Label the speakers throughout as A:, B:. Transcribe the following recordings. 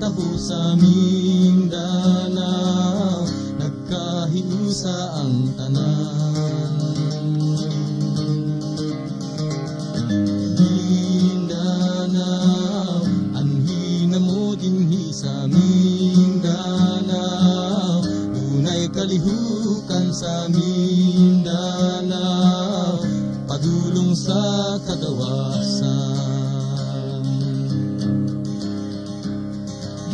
A: tapo sa Mindanao, nagkahiusa ang tanan. Mindanao, anhi na mo dinhi sa Mindanao, dunay kalihukan sa Mindanao, padulong sa kagawasan.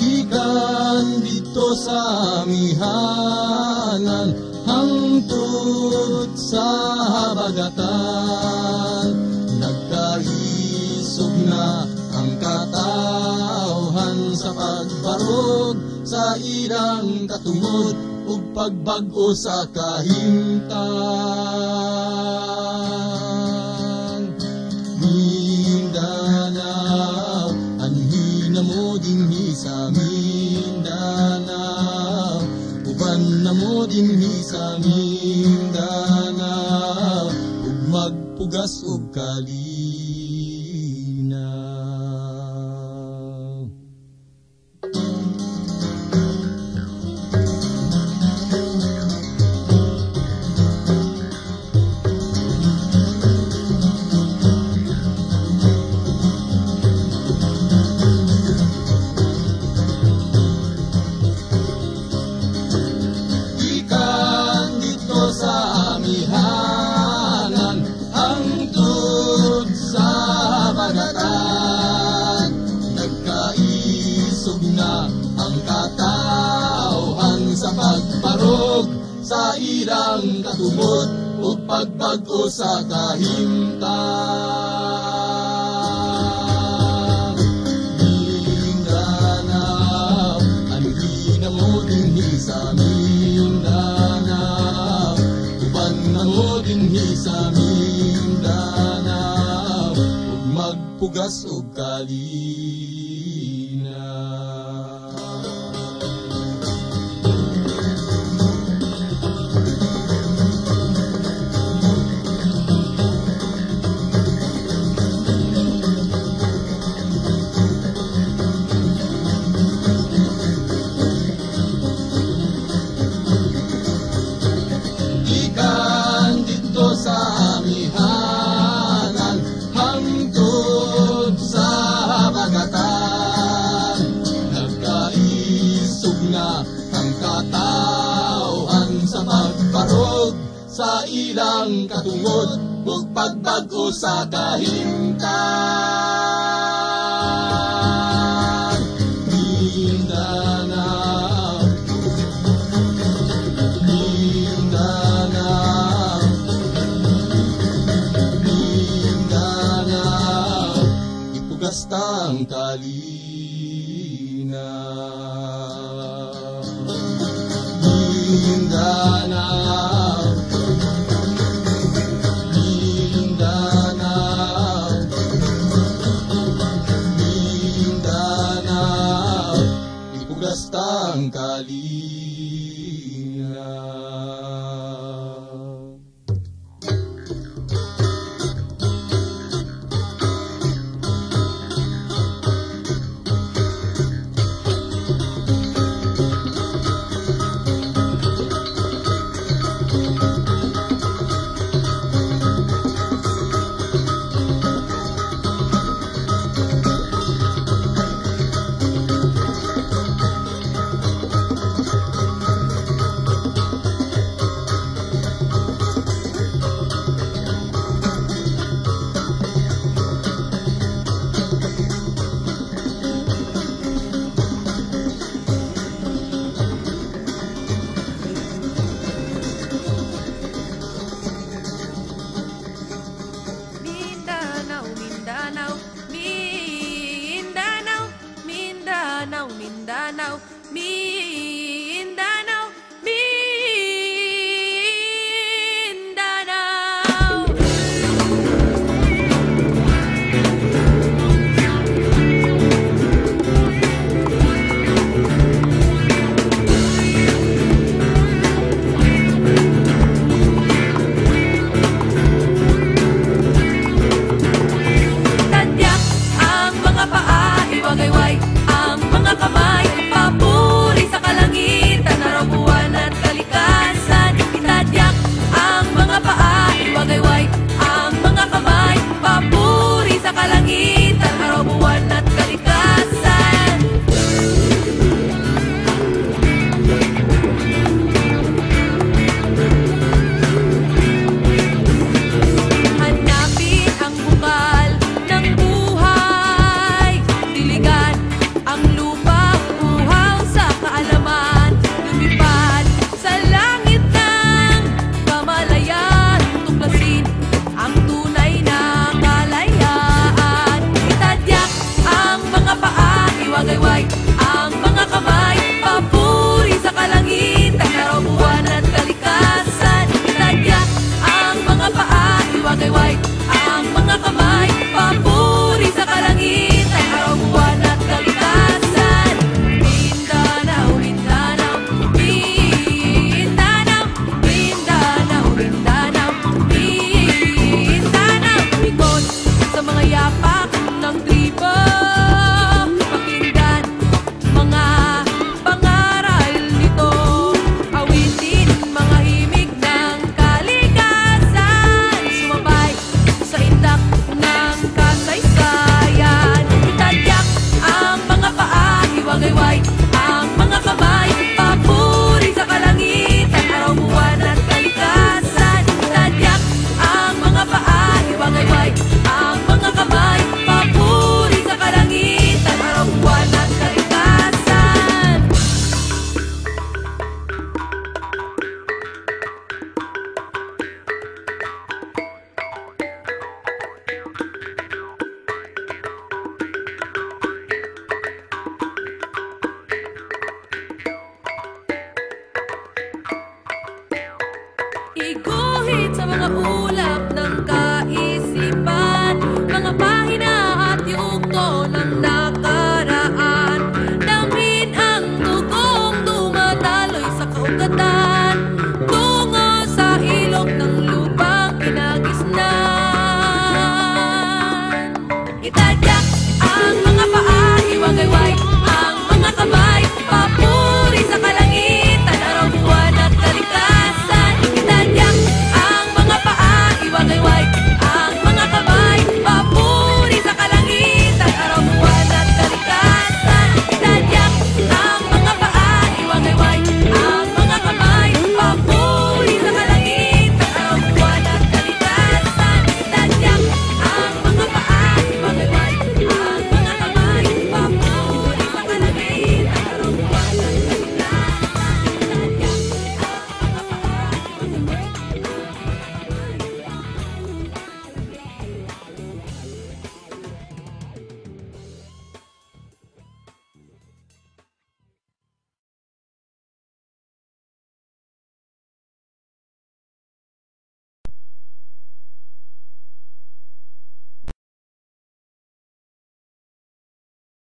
A: Gikan dito sa amihanan, hangtod sa habagatan, nagkaisog na ang katawhan sa pagbarog sa ilang katungod ug pagbag-o sa kahimtang. Mindanao, anhi na mo dinhi sa Mindanao, uban na mo dinhi sa Mindanao, ug magpugas ug kalinaw. Sa ilang katungod ug pagbag-o sa kahimtang. Mindanao, anhi na mo dinhi sa Mindanao, uban na mo dinhi sa Mindanao, ug magpugas ug kalinaw. Sa ilang katungod ug pagbag-o sa kahimtang. Mindanao, Mindanao, Mindanao, ipugas tang kalinaw. Mindanao, ang kalinaw.
B: Mindanao, Mindanao,